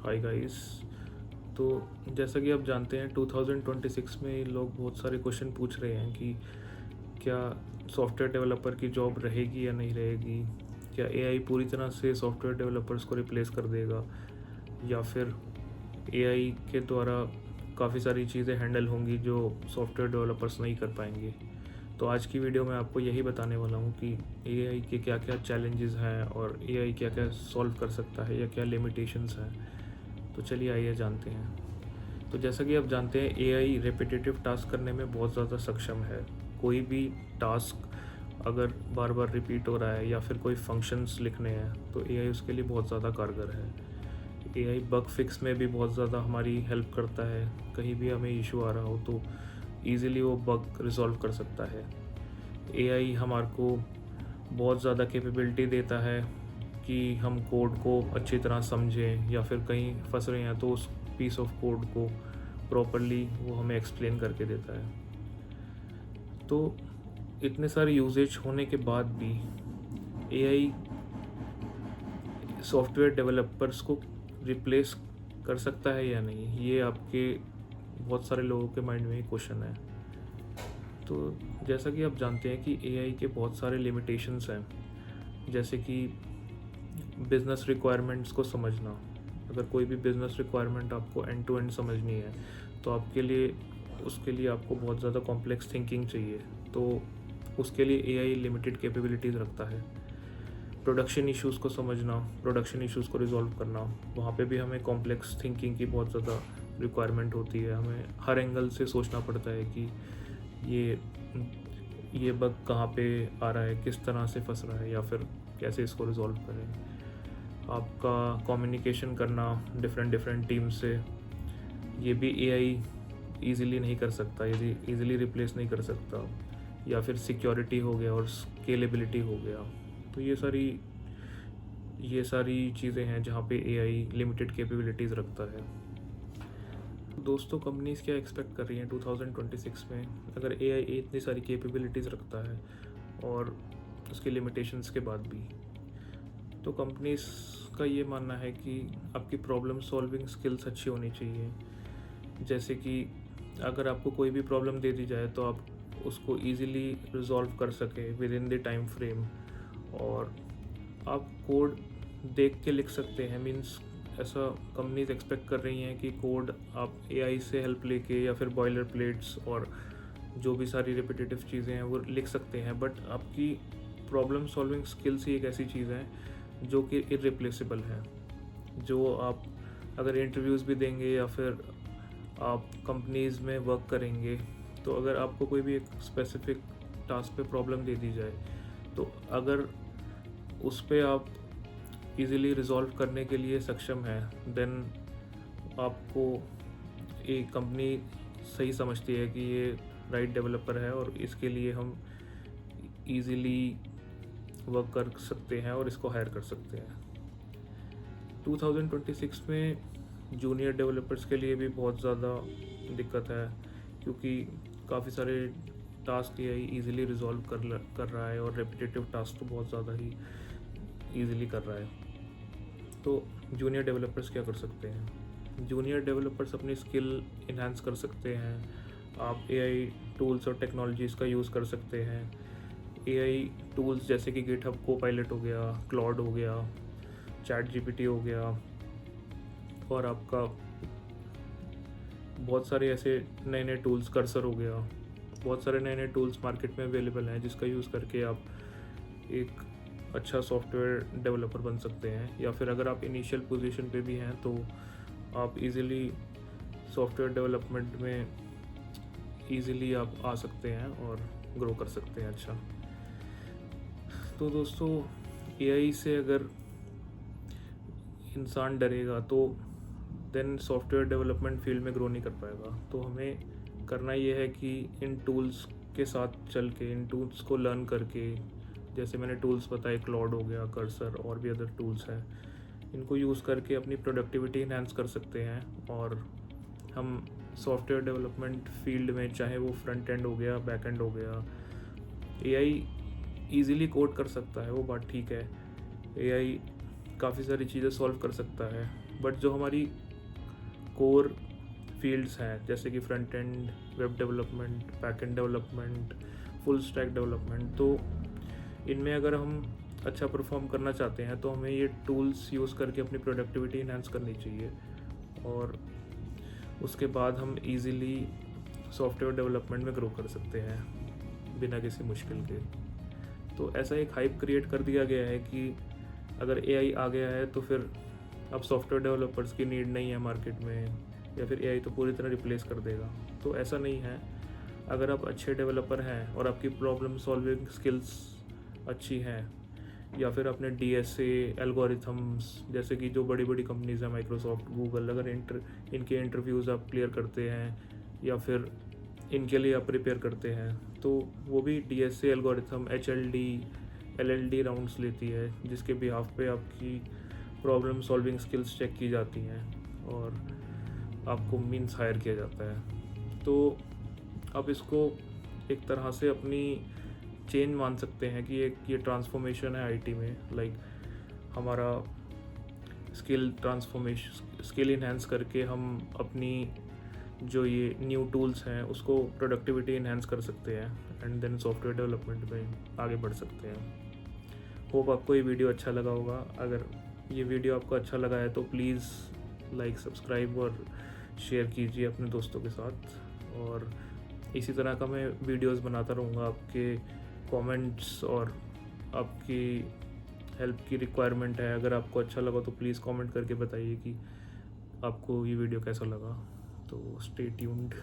Hi guys. तो जैसा कि आप जानते हैं 2026 में लोग बहुत सारे क्वेश्चन पूछ रहे हैं कि क्या सॉफ्टवेयर डेवलपर की जॉब रहेगी या नहीं रहेगी, क्या एआई पूरी तरह से सॉफ्टवेयर डेवलपर्स को रिप्लेस कर देगा या फिर एआई के द्वारा काफ़ी सारी चीज़ें हैंडल होंगी जो सॉफ्टवेयर डेवलपर्स नहीं कर पाएंगे। तो आज की वीडियो में आपको यही बताने वाला हूँ कि एआई के क्या क्या चैलेंजेस हैं और एआई क्या क्या सॉल्व कर सकता है या क्या लिमिटेशंस हैं। तो चलिए आइए जानते हैं। तो जैसा कि आप जानते हैं एआई रेपिटेटिव टास्क करने में बहुत ज़्यादा सक्षम है। कोई भी टास्क अगर बार बार रिपीट हो रहा है या फिर कोई फंक्शंस लिखने हैं तो एआई उसके लिए बहुत ज़्यादा कारगर है। एआई बग फिक्स में भी बहुत ज़्यादा हमारी हेल्प करता है। कहीं भी हमें इशू आ रहा हो तो ईज़िली वो बग रिज़ॉल्व कर सकता है। एआई हमारे को बहुत ज़्यादा कैपेबिलिटी देता है कि हम कोड को अच्छी तरह समझें या फिर कहीं फंस रहे हैं तो उस पीस ऑफ कोड को प्रॉपरली वो हमें एक्सप्लेन करके देता है। तो इतने सारे यूजेज होने के बाद भी एआई सॉफ्टवेयर डेवलपर्स को रिप्लेस कर सकता है या नहीं, ये आपके बहुत सारे लोगों के माइंड में क्वेश्चन है। तो जैसा कि आप जानते हैं कि एआई के बहुत सारे लिमिटेशंस हैं, जैसे कि बिज़नेस रिक्वायरमेंट्स को समझना। अगर कोई भी बिज़नेस रिक्वायरमेंट आपको एंड टू एंड समझनी है तो उसके लिए आपको बहुत ज़्यादा कॉम्प्लेक्स थिंकिंग चाहिए। तो उसके लिए एआई लिमिटेड कैपेबिलिटीज़ रखता है। प्रोडक्शन इश्यूज़ को समझना, प्रोडक्शन इश्यूज़ को रिजॉल्व करना, वहाँ पे भी हमें कॉम्प्लेक्स थिंकिंग की बहुत ज़्यादा रिक्वायरमेंट होती है। हमें हर एंगल से सोचना पड़ता है कि ये बग कहाँ पे आ रहा है, किस तरह से फंस रहा है या फिर कैसे इसको रिजॉल्व करें। आपका कम्युनिकेशन करना डिफरेंट टीम से, ये भी एआई ईज़िली नहीं कर सकता, ईज़िली रिप्लेस नहीं कर सकता। या फिर सिक्योरिटी हो गया और स्केलेबिलिटी हो गया। तो ये सारी चीज़ें हैं जहाँ पे एआई लिमिटेड कैपेबिलिटीज़ रखता है। दोस्तों, कंपनीज़ क्या एक्सपेक्ट कर रही हैं 2026 में, अगर एआई इतनी सारी कैपेबिलिटीज़ रखता है और उसके लिमिटेशंस के बाद भी? तो कंपनीज़ का ये मानना है कि आपकी प्रॉब्लम सॉल्विंग स्किल्स अच्छी होनी चाहिए। जैसे कि अगर आपको कोई भी प्रॉब्लम दे दी जाए तो आप उसको ईज़िली रिजॉल्व कर सके with in the time frame, और आप कोड देख के लिख सकते हैं। मीन्स ऐसा कंपनीज एक्सपेक्ट कर रही हैं कि कोड आप एआई से हेल्प लेके या फिर बॉयलर प्लेट्स और जो भी सारी रिपीटेटिव चीज़ें हैं वो लिख सकते हैं। बट आपकी प्रॉब्लम सॉल्विंग स्किल्स ही एक ऐसी चीज़ है जो कि इररिप्लेसेबल है। जो आप अगर इंटरव्यूज़ भी देंगे या फिर आप कंपनीज़ में वर्क करेंगे, तो अगर आपको कोई भी एक स्पेसिफिक टास्क पे प्रॉब्लम दे दी जाए तो अगर उस पे आप इजीली रिजॉल्व करने के लिए सक्षम है, देन आपको एक कंपनी सही समझती है कि ये राइट डेवलपर है और इसके लिए हम इजीली वर्क कर सकते हैं और इसको हायर कर सकते हैं। 2026 में जूनियर डेवलपर्स के लिए भी बहुत ज़्यादा दिक्कत है, क्योंकि काफ़ी सारे टास्क एआई इजीली रिजॉल्व कर रहा है और रेपिटेटिव टास्क तो बहुत ज़्यादा ही ईज़िली कर रहा है। तो जूनियर डेवलपर्स क्या कर सकते हैं? जूनियर डेवलपर्स अपनी स्किल इन्हांस कर सकते हैं। आप एआई टूल्स और टेक्नोलॉजीज़ का यूज़ कर सकते हैं। एआई टूल्स जैसे कि गिटहब कोपायलट हो गया, क्लॉड हो गया, चैट जीपीटी हो गया, और आपका बहुत सारे ऐसे नए नए टूल्स, कर्सर हो गया, बहुत सारे नए नए टूल्स मार्केट में अवेलेबल हैं जिसका यूज़ करके आप एक अच्छा सॉफ्टवेयर डेवलपर बन सकते हैं। या फिर अगर आप इनिशियल पोजीशन पे भी हैं तो आप इजीली सॉफ्टवेयर डेवलपमेंट में इजीली आप आ सकते हैं और ग्रो कर सकते हैं। अच्छा, तो दोस्तों, एआई से अगर इंसान डरेगा तो देन सॉफ्टवेयर डेवलपमेंट फील्ड में ग्रो नहीं कर पाएगा। तो हमें करना ये है कि इन टूल्स के साथ चल के, इन टूल्स को लर्न करके, जैसे मैंने टूल्स बताए, क्लॉड हो गया, कर्सर और भी अदर टूल्स हैं, इनको यूज़ करके अपनी प्रोडक्टिविटी इन्हांस कर सकते हैं। और हम सॉफ्टवेयर डेवलपमेंट फील्ड में, चाहे वो फ्रंट एंड हो गया, बैक एंड हो गया, एआई ईज़िली कोड कर सकता है, वो बात ठीक है। एआई काफ़ी सारी चीज़ें सॉल्व कर सकता है, बट जो हमारी कोर फील्ड्स हैं जैसे कि front end web development, back and development, full stack development, तो इनमें अगर हम अच्छा परफॉर्म करना चाहते हैं तो हमें ये टूल्स यूज़ करके अपनी प्रोडक्टिविटी इन्हांस करनी चाहिए, और उसके बाद हम इजीली सॉफ्टवेयर डेवलपमेंट में ग्रो कर सकते हैं बिना किसी मुश्किल के। तो ऐसा एक हाइप क्रिएट कर दिया गया है कि अगर एआई आ गया है तो फिर अब सॉफ्टवेयर डेवलपर्स की नीड नहीं है मार्केट में, या फिर एआई तो पूरी तरह रिप्लेस कर देगा। तो ऐसा नहीं है। अगर आप अच्छे डेवलपर हैं और आपकी प्रॉब्लम सॉल्विंग स्किल्स अच्छी हैं, या फिर अपने डीएसए एल्गोरिथम्स जैसे कि जो बड़ी बड़ी कंपनीज़ हैं माइक्रोसॉफ्ट, गूगल, अगर इनके इंटरव्यूज़ आप क्लियर करते हैं या फिर इनके लिए आप प्रिपेयर करते हैं, तो वो भी DSA algorithm HLD LLD rounds लेती है, जिसके बिहाफ पे आपकी प्रॉब्लम सॉल्विंग स्किल्स चेक की जाती हैं और आपको मीन्स हायर किया जाता है। तो आप इसको एक तरह से अपनी चेंज मान सकते हैं कि एक ये ट्रांसफॉर्मेशन है आईटी में। लाइक हमारा स्किल इन्हेंस करके हम अपनी जो ये न्यू टूल्स हैं उसको प्रोडक्टिविटी इन्हेंस कर सकते हैं एंड देन सॉफ्टवेयर डेवलपमेंट में आगे बढ़ सकते हैं। होप आपको ये वीडियो अच्छा लगा होगा। अगर ये वीडियो आपको अच्छा लगा है तो प्लीज़ लाइक, सब्सक्राइब और शेयर कीजिए अपने दोस्तों के साथ, और इसी तरह का मैं वीडियोस बनाता रहूँगा। आपके कमेंट्स और आपकी हेल्प की रिक्वायरमेंट है। अगर आपको अच्छा लगा तो प्लीज़ कमेंट करके बताइए कि आपको ये वीडियो कैसा लगा। तो स्टे ट्यून्ड।